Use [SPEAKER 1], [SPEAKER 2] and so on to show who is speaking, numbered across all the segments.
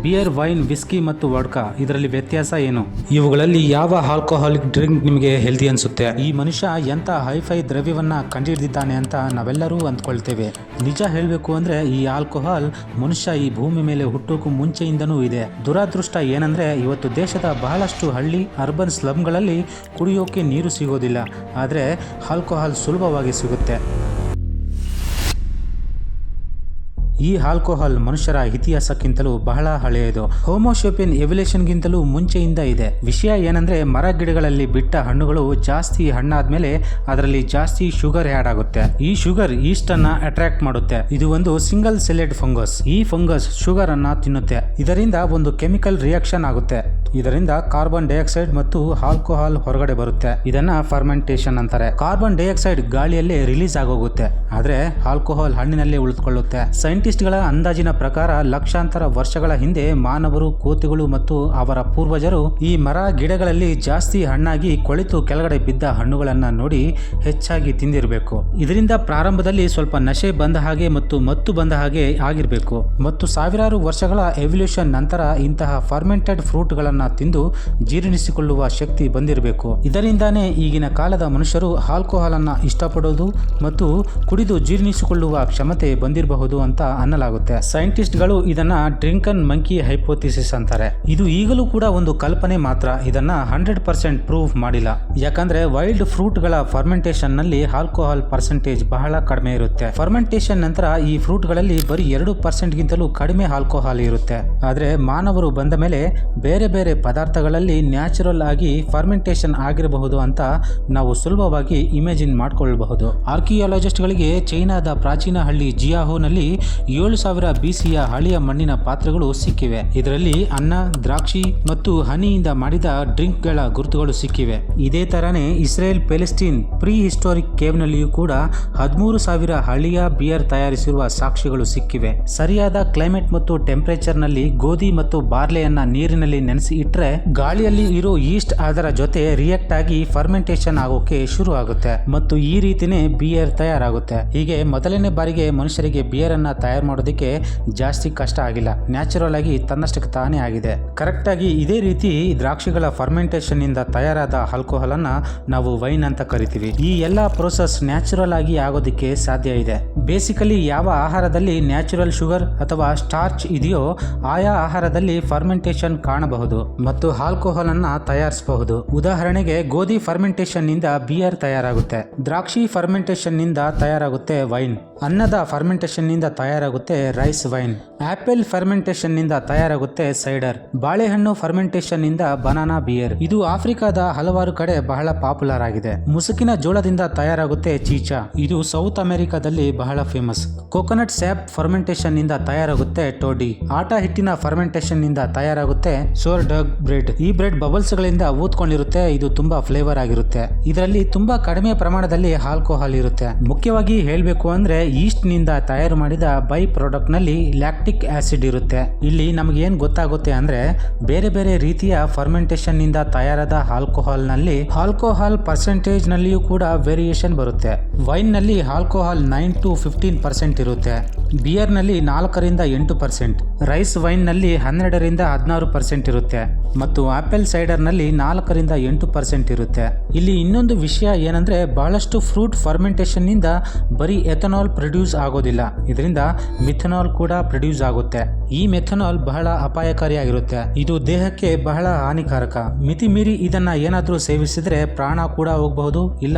[SPEAKER 1] Beer, wine, whisky ಮತ್ತು vodka ಇದರಲ್ಲಿ ವ್ಯತ್ಯಾಸ ಏನು? ಇವುಗಳಲ್ಲಿ ಯಾವ ಆಲ್ಕೋಹಾಲಿಕ್ ಡ್ರಿಂಕ್ ನಿಮಗೆ ಹೆಲ್ದಿ ಅನ್ಸುತ್ತೆ? ಈ ಮನುಷ್ಯ ಎಂತ ಹೈಫೈ ದ್ರವ್ಯವನ್ನ ಕಂಡುಹಿಡಿದಿದ್ದಾನೆ ಅಂತ ನಾವೆಲ್ಲರೂ ಅಂದ್ಕೊಳ್ತೇವೆ. ನಿಜ ಹೇಳಬೇಕು ಅಂದ್ರೆ ಈ ಆಲ್ಕೋಹಾಲ್ ಮನುಷ್ಯ ಈ ಭೂಮಿ ಮೇಲೆ ಹುಟ್ಟೋಕು ಮುಂಚೆಯಿಂದನೂ ಇದೆ. ದುರಾದೃಷ್ಟ ಏನಂದ್ರೆ ಇವತ್ತು ದೇಶದ ಬಹಳಷ್ಟು ಹಳ್ಳಿ ಅರ್ಬನ್ ಸ್ಲಮ್ಗಳಲ್ಲಿ ಕುಡಿಯೋಕೆ ನೀರು ಸಿಗೋದಿಲ್ಲ, ಆದರೆ ಆಲ್ಕೋಹಾಲ್ ಸುಲಭವಾಗಿ ಸಿಗುತ್ತೆ. ಈ ಆಲ್ಕೋಹಾಲ್ ಮನುಷ್ಯರ ಇತಿಹಾಸಕ್ಕಿಂತಲೂ ಬಹಳ ಹಳೆಯದು. ಹೋಮೋಸೇಪಿಯನ್ ಎವಲ್ಯೂಷನ್ಗಿಂತಲೂ ಮುಂಚೆಯಿಂದ ಇದೆ. ವಿಷಯ ಏನಂದ್ರೆ ಮರ ಗಿಡಗಳಲ್ಲಿ ಬಿಟ್ಟ ಹಣ್ಣುಗಳು ಜಾಸ್ತಿ ಹಣ್ಣಾದ್ಮೇಲೆ ಅದರಲ್ಲಿ ಜಾಸ್ತಿ ಶುಗರ್ ಆ್ಯಡ್ ಆಗುತ್ತೆ. ಈ ಶುಗರ್ ಈಸ್ಟ್ ಅನ್ನ ಅಟ್ರಾಕ್ಟ್ ಮಾಡುತ್ತೆ. ಇದು ಒಂದು ಸಿಂಗಲ್ ಸೆಲೆಡ್ ಫಂಗಸ್. ಈ ಫಂಗಸ್ ಶುಗರ್ ಅನ್ನ ತಿನ್ನುತ್ತೆ. ಇದರಿಂದ ಒಂದು ಕೆಮಿಕಲ್ ರಿಯಾಕ್ಷನ್ ಆಗುತ್ತೆ. ಇದರಿಂದ ಕಾರ್ಬನ್ ಡೈಆಕ್ಸೈಡ್ ಮತ್ತು ಆಲ್ಕೋಹಾಲ್ ಹೊರಗಡೆ ಬರುತ್ತೆ. ಇದನ್ನ ಫರ್ಮೆಂಟೇಷನ್ ಅಂತಾರೆ. ಕಾರ್ಬನ್ ಡೈಆಕ್ಸೈಡ್ ಗಾಳಿಯಲ್ಲೇ ರಿಲೀಸ್ ಆಗೋಗುತ್ತೆ, ಆದ್ರೆ ಆಲ್ಕೋಹಾಲ್ ಹಣ್ಣಿನಲ್ಲೇ ಉಳಿದುಕೊಳ್ಳುತ್ತೆ. ಸೈಂಟಿಸ್ಟ್ಗಳ ಅಂದಾಜಿನ ಪ್ರಕಾರ ಲಕ್ಷಾಂತರ ವರ್ಷಗಳ ಹಿಂದೆ ಮಾನವರು, ಕೋತಿಗಳು ಮತ್ತು ಅವರ ಪೂರ್ವಜರು ಈ ಮರ ಗಿಡಗಳಲ್ಲಿ ಜಾಸ್ತಿ ಹಣ್ಣಾಗಿ ಕೊಳೆತು ಕೆಳಗಡೆ ಬಿದ್ದ ಹಣ್ಣುಗಳನ್ನ ನೋಡಿ ಹೆಚ್ಚಾಗಿ ತಿಂದಿರಬೇಕು. ಇದರಿಂದ ಪ್ರಾರಂಭದಲ್ಲಿ ಸ್ವಲ್ಪ ನಶೆ ಬಂದ ಹಾಗೆ ಮತ್ತು ಮತ್ತು ಬಂದ ಹಾಗೆ ಆಗಿರಬೇಕು ಮತ್ತು ಸಾವಿರಾರು ವರ್ಷಗಳ ಎವಲ್ಯೂಷನ್ ನಂತರ ಇಂತಹ ಫರ್ಮೆಂಟೆಡ್ ಫ್ರೂಟ್ಗಳನ್ನ ತಿಂದು ಜೀರ್ಣಿಸಿಕೊಳ್ಳುವ ಶಕ್ತಿ ಬಂದಿರಬೇಕು. ಇದರಿಂದಾನೇ ಈಗಿನ ಕಾಲದ ಮನುಷ್ಯರು ಆಲ್ಕೋಹಾಲ್ ಅನ್ನ ಇಷ್ಟಪಡೋದು ಮತ್ತು ಕುಡಿದು ಜೀರ್ಣಿಸಿಕೊಳ್ಳುವ ಕ್ಷಮತೆ ಬಂದಿರಬಹುದು ಅಂತ ಅನ್ನಲಾಗುತ್ತೆ. ಸೈಂಟಿಸ್ಟ್ಗಳು ಇದನ್ನ ಡ್ರಿಂಕನ್ ಮಂಕಿ ಹೈಪೋಥಿಸಿಸ್ ಅಂತಾರೆ. ಇದು ಈಗಲೂ ಕೂಡ ಒಂದು ಕಲ್ಪನೆ ಮಾತ್ರ. ಇದನ್ನ 100% ಪ್ರೂವ್ ಮಾಡಿಲ್ಲ. ಯಾಕಂದ್ರೆ ವೈಲ್ಡ್ ಫ್ರೂಟ್ ಗಳ ಫರ್ಮೆಂಟೇಷನ್ ನಲ್ಲಿ ಆಲ್ಕೋಹಾಲ್ ಪರ್ಸೆಂಟೇಜ್ ಬಹಳ ಕಡಿಮೆ ಇರುತ್ತೆ. ಫರ್ಮೆಂಟೇಷನ್ ನಂತರ ಈ ಫ್ರೂಟ್ ಗಳಲ್ಲಿ ಬರೀ 2% ಗಿಂತಲೂ ಕಡಿಮೆ ಆಲ್ಕೋಹಾಲ್ ಇರುತ್ತೆ. ಆದ್ರೆ ಮಾನವರು ಬಂದ ಮೇಲೆ ಬೇರೆ ಬೇರೆ ಪದಾರ್ಥಗಳಲ್ಲಿ ನ್ಯಾಚುರಲ್ ಆಗಿ ಫರ್ಮೆಂಟೇಷನ್ ಆಗಿರಬಹುದು ಅಂತ ನಾವು ಸುಲಭವಾಗಿ ಇಮ್ಯಾಜಿನ್ ಮಾಡಿಕೊಳ್ಳಬಹುದು. ಆರ್ಕಿಯಾಲಜಿಸ್ಟ್ ಗಳಿಗೆ ಚೈನಾದ ಪ್ರಾಚೀನ ಹಳ್ಳಿ ಜಿಯಾಹೋನಲ್ಲಿ 7000 BCಯ ಹಳೆಯ ಮಣ್ಣಿನ ಪಾತ್ರೆಗಳು ಸಿಕ್ಕಿವೆ. ಇದರಲ್ಲಿ ಅನ್ನ, ದ್ರಾಕ್ಷಿ ಮತ್ತು ಹನಿಯಿಂದ ಮಾಡಿದ ಡ್ರಿಂಕ್ ಗಳ ಗುರುತುಗಳು ಸಿಕ್ಕಿವೆ. ಇದೇ ತರನೇ Israel Palestine prehistoric cave ನಲ್ಲಿಯೂ ಕೂಡ 13,000 ಹಳೆಯ ಬಿಯರ್ ತಯಾರಿಸಿರುವ ಸಾಕ್ಷ್ಯಗಳು ಸಿಕ್ಕಿವೆ. ಸರಿಯಾದ ಕ್ಲೈಮೇಟ್ ಮತ್ತು ಟೆಂಪರೇಚರ್ ನಲ್ಲಿ ಗೋಧಿ ಮತ್ತು ಬಾರ್ಲೆಯನ್ನ ನೀರಿನಲ್ಲಿ ನೆನೆಸಿ ಇಟ್ರೆ ಗಾಳಿಯಲ್ಲಿ ಇರೋ ಈಸ್ಟ್ ಅದರ ಜೊತೆ ರಿಯಾಕ್ಟ್ ಆಗಿ ಫರ್ಮೆಂಟೇಷನ್ ಆಗೋಕೆ ಶುರು ಆಗುತ್ತೆ ಮತ್ತು ಈ ರೀತಿನೇ ಬಿಯರ್ ತಯಾರಾಗುತ್ತೆ. ಹೀಗೆ ಮೊದಲನೇ ಬಾರಿಗೆ ಮನುಷ್ಯರಿಗೆ ಬಿಯರ್ ಅನ್ನ ತಯಾರು ಮಾಡೋದಕ್ಕೆ ಜಾಸ್ತಿ ಕಷ್ಟ ಆಗಿಲ್ಲ. ನ್ಯಾಚುರಲ್ ಆಗಿ ತನ್ನಷ್ಟಕ್ಕೆ ತಾನೇ ಆಗಿದೆ. ಕರೆಕ್ಟ್ ಆಗಿ ಇದೇ ರೀತಿ ದ್ರಾಕ್ಷಿಗಳ ಫರ್ಮೆಂಟೇಷನ್ ಇಂದ ತಯಾರಾದ ಆಲ್ಕೋಹಾಲ್ ಅನ್ನ ನಾವು ವೈನ್ ಅಂತ ಕರಿತೀವಿ. ಈ ಎಲ್ಲಾ ಪ್ರೋಸೆಸ್ ನ್ಯಾಚುರಲ್ ಆಗಿ ಆಗೋದಕ್ಕೆ ಸಾಧ್ಯ ಇದೆ. ಬೇಸಿಕಲಿ ಯಾವ ಆಹಾರದಲ್ಲಿ ನ್ಯಾಚುರಲ್ ಶುಗರ್ ಅಥವಾ ಸ್ಟಾರ್ಚ್ ಇದೆಯೋ ಆಯಾ ಆಹಾರದಲ್ಲಿ ಫರ್ಮೆಂಟೇಷನ್ ಕಾಣಬಹುದು ಮತ್ತು ಆಲ್ಕೋಹಾಲ್ ಅನ್ನ ತಯಾರಿಸಬಹುದು. ಉದಾಹರಣೆಗೆ ಗೋಧಿ ಫರ್ಮೆಂಟೇಷನ್ ನಿಂದ ಬಿಯರ್ ತಯಾರಾಗುತ್ತೆ. ದ್ರಾಕ್ಷಿ ಫರ್ಮೆಂಟೇಷನ್ ನಿಂದ ತಯಾರಾಗುತ್ತೆ ವೈನ್. ಅನ್ನದ ಫರ್ಮೆಂಟೇಷನ್ ನಿಂದ ತಯಾರಾಗುತ್ತೆ ರೈಸ್ ವೈನ್. ಆಪಲ್ ಫರ್ಮೆಂಟೇಷನ್ ನಿಂದ ತಯಾರಾಗುತ್ತೆ ಸೈಡರ್. ಬಾಳೆಹಣ್ಣು ಫರ್ಮೆಂಟೇಷನ್ ನಿಂದ ಬನಾನಾ ಬಿಯರ್. ಇದು ಆಫ್ರಿಕಾದ ಹಲವಾರು ಕಡೆ ಬಹಳ ಪಾಪ್ಯುಲರ್ ಆಗಿದೆ. ಮುಸುಕಿನ ಜೋಳದಿಂದ ತಯಾರಾಗುತ್ತೆ ಚೀಚಾ. ಇದು ಸೌತ್ ಅಮೆರಿಕಾದಲ್ಲಿ ಬಹಳ ಫೇಮಸ್. ಕೋಕೋನಟ್ ಸ್ಯಾಪ್ ಫರ್ಮೆಂಟೇಷನ್ ನಿಂದ ತಯಾರಾಗುತ್ತೆ ಟೋಡಿ. ಆಟ ಹಿಟ್ಟಿನ ಫರ್ಮೆಂಟೇಷನ್ ನಿಂದ ತಯಾರಾಗುತ್ತೆ ಸೋರ್ಡಗ್ ಬ್ರೆಡ್. ಈ ಬ್ರೆಡ್ ಬಬಲ್ಸ್ ಗಳಿಂದ ಊದ್ಕೊಂಡಿರುತ್ತೆ. ಇದು ತುಂಬಾ ಫ್ಲೇವರ್ ಆಗಿರುತ್ತೆ. ಇದರಲ್ಲಿ ತುಂಬಾ ಕಡಿಮೆ ಪ್ರಮಾಣದಲ್ಲಿ ಆಲ್ಕೋಹಾಲ್ ಇರುತ್ತೆ. ಮುಖ್ಯವಾಗಿ ಹೇಳಬೇಕು ಅಂದ್ರೆ ಈಸ್ಟ್ ನಿಂದ ತಯಾರು ಮಾಡಿದ ಬೈ ಪ್ರಾಡಕ್ಟ್ ನಲ್ಲಿ ಲ್ಯಾಕ್ಟಿಕ್ ಆಸಿಡ್ ಇರುತ್ತೆ. ಇಲ್ಲಿ ನಮಗೆ ಏನ್ ಗೊತ್ತಾಗುತ್ತೆ ಅಂದ್ರೆ ಬೇರೆ ಬೇರೆ ರೀತಿಯ ಫರ್ಮೆಂಟೇಷನ್ ನಿಂದ ತಯಾರಾದ ಆಲ್ಕೋಹಾಲ್ ನಲ್ಲಿ ಆಲ್ಕೋಹಾಲ್ ಪರ್ಸೆಂಟೇಜ್ ನಲ್ಲಿಯೂ ಕೂಡ ವೇರಿಯೇಷನ್ ಬರುತ್ತೆ. ವೈನ್ ನಲ್ಲಿ ಆಲ್ಕೋಹಾಲ್ 9 to 15% ಇರುತ್ತೆ. ಬಿಯರ್ ನಲ್ಲಿ 4 ರಿಂದ 8%. ರೈಸ್ ವೈನ್ ನಲ್ಲಿ 12 ರಿಂದ 16% ಇರುತ್ತೆ ಮತ್ತು ಆಪಲ್ ಸೈಡರ್ ನಲ್ಲಿ 4 ರಿಂದ 8% ಇರುತ್ತೆ. ಇಲ್ಲಿ ಇನ್ನೊಂದು ವಿಷಯ ಏನಂದ್ರೆ ಬಹಳಷ್ಟು ಫ್ರೂಟ್ ಫರ್ಮೆಂಟೇಷನ್ ನಿಂದ ಬರೀ ಎಥನಾಲ್ ಪ್ರೊಡ್ಯೂಸ್ ಆಗೋದಿಲ್ಲ. ಇದರಿಂದ ಮಿಥನಾಲ್ ಕೂಡ ಪ್ರೊಡ್ಯೂಸ್ ಆಗುತ್ತೆ. ಈ ಮೆಥನಾಲ್ ಬಹಳ ಅಪಾಯಕಾರಿಯಾಗಿರುತ್ತೆ. ಇದು ದೇಹಕ್ಕೆ ಬಹಳ ಹಾನಿಕಾರಕ. ಮಿತಿ ಮೀರಿ ಇದನ್ನ ಏನಾದ್ರೂ ಸೇವಿಸಿದ್ರೆ ಪ್ರಾಣ ಕೂಡ ಹೋಗಬಹುದು, ಇಲ್ಲ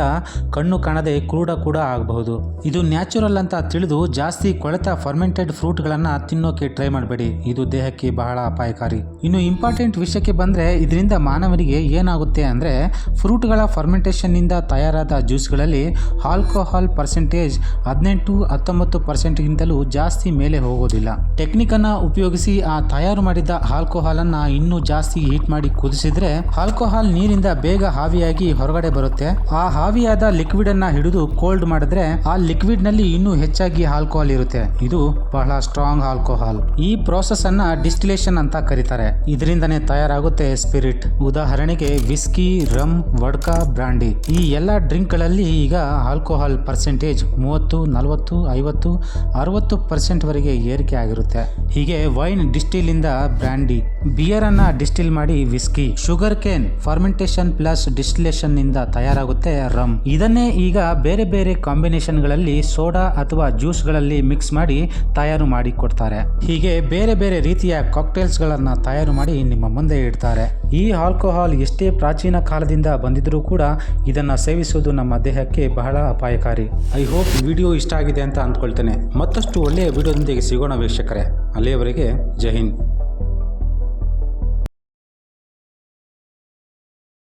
[SPEAKER 1] ಕಣ್ಣು ಕಾಣದೆ ಕುರುಡ ಕೂಡ ಆಗಬಹುದು. ಇದು ನ್ಯಾಚುರಲ್ ಅಂತ ತಿಳಿದು ಜಾಸ್ತಿ ಕೊಳೆತ ಫರ್ಮೆಂಟೆಡ್ ಫ್ರೂಟ್ ಗಳನ್ನ ತಿನ್ನೋಕೆ ಟ್ರೈ ಮಾಡಬೇಡಿ. ಇದು ದೇಹಕ್ಕೆ ಬಹಳ ಅಪಾಯಕಾರಿ. ಇನ್ನು ಇಂಪಾರ್ಟೆಂಟ್ ವಿಷಯಕ್ಕೆ ಬಂದ್ರೆ ಇದರಿಂದ ಮಾನವನಿಗೆ ಏನಾಗುತ್ತೆ ಅಂದ್ರೆ ಫ್ರೂಟ್ ಗಳ ಫರ್ಮೆಂಟೇಷನ್ ನಿಂದ ತಯಾರಾದ ಜ್ಯೂಸ್ಗಳಲ್ಲಿ ಆಲ್ಕೋಹಾಲ್ ಪರ್ಸೆಂಟೇಜ್ 18-19% ಗಿಂತಲೂ ಜಾಸ್ತಿ ಮೇಲೆ ಹೋಗೋದಿಲ್ಲ. ಟೆಕ್ನಿಕ್ ಅನ್ನ ಉಪಯೋಗಿಸಿ ಆ ತಯಾರು ಮಾಡಿದ ಆಲ್ಕೋಹಾಲ್ ಅನ್ನ ಇನ್ನೂ ಜಾಸ್ತಿ ಹೀಟ್ ಮಾಡಿ ಕುದಿಸಿದ್ರೆ ಆಲ್ಕೋಹಾಲ್ ನೀರಿಂದ ಬೇಗ ಆವಿಯಾಗಿ ಹೊರಗಡೆ ಬರುತ್ತೆ. ಆ ಆವಿಯಾದ ಲಿಕ್ವಿಡ್ ಅನ್ನ ಹಿಡಿದು ಕೋಲ್ಡ್ ಮಾಡಿದ್ರೆ ಆ ಲಿಕ್ವಿಡ್ ನಲ್ಲಿ ಇನ್ನೂ ಹೆಚ್ಚಾಗಿ ಆಲ್ಕೋಹಾಲ್ ಇರುತ್ತೆ. ಇದು ಬಹಳ ಸ್ಟ್ರಾಂಗ್ ಆಲ್ಕೋಹಾಲ್. ಈ ಪ್ರೋಸೆಸ್ ಅನ್ನ ಡಿಸ್ಟಿಲೇಷನ್ ಅಂತ ಕರೀತಾರೆ. ಇದರಿಂದನೇ ತಯಾರಾಗುತ್ತೆ ಸ್ಪಿರಿಟ್. ಉದಾಹರಣೆಗೆ ವಿಸ್ಕಿ, ರಮ್, ವಡ್ಕಾ, ಬ್ರಾಂಡಿ ಈ ಎಲ್ಲ ಡ್ರಿಂಕ್ ಗಳಲ್ಲಿ ಈಗ ಆಲ್ಕೋಹಾಲ್ ಪರ್ಸೆಂಟೇಜ್ 30, 40, 50, 60% ವರೆಗೆ ಏರಿಕೆ ಆಗಿರುತ್ತೆ. ಹೀಗೆ ವೈನ್ ಡಿಸ್ಟಿಲ್ ಇಂದ ಬ್ರಾಂಡಿ, ಬಿಯರ್ ಅನ್ನ ಡಿಸ್ಟಿಲ್ ಮಾಡಿ whisky, sugar cane fermentation plus distillation ನಿಂದ ತಯಾರಾಗುತ್ತೆ ರಮ್. ಇದನ್ನೇ ಈಗ ಬೇರೆ ಬೇರೆ ಕಾಂಬಿನೇಷನ್ ಗಳಲ್ಲಿ ಸೋಡಾ ಅಥವಾ ಜ್ಯೂಸ್ ಗಳಲ್ಲಿ ಮಿಕ್ಸ್ ಮಾಡಿ ತಯಾರು ಮಾಡಿ ಕೊಡ್ತಾರೆ. ಹೀಗೆ ಬೇರೆ ಬೇರೆ ರೀತಿಯ ಕಾಕ್ಟೇಲ್ಸ್ ಗಳನ್ನ ತಯಾರು ಮಾಡಿ ನಿಮ್ಮ ಮುಂದೆ ಇಡ್ತಾರೆ. ಈ ಆಲ್ಕೋಹಾಲ್ ಎಷ್ಟೇ ಪ್ರಾಚೀನ ಕಾಲದಿಂದ ಬಂದಿದ್ರೂ ಕೂಡ ಇದನ್ನ ಸೇವಿಸುವುದು ನಮ್ಮ ದೇಹಕ್ಕೆ ಬಹಳ ಅಪಾಯಕಾರಿ. ಐ ಹೋಪ್ ವಿಡಿಯೋ ಇಷ್ಟ ಆಗಿದೆ ಅಂತ ಅಂದ್ಕೊಳ್ತೇನೆ. ಮತ್ತಷ್ಟು ಒಳ್ಳೆಯ ವಿಡಿಯೋದೊಂದಿಗೆ ಸಿಗೋಣ ವೀಕ್ಷಕರೇ. ಅಲ್ಲಿಯವರೆಗೆ ಜೈ ಹಿಂದ್.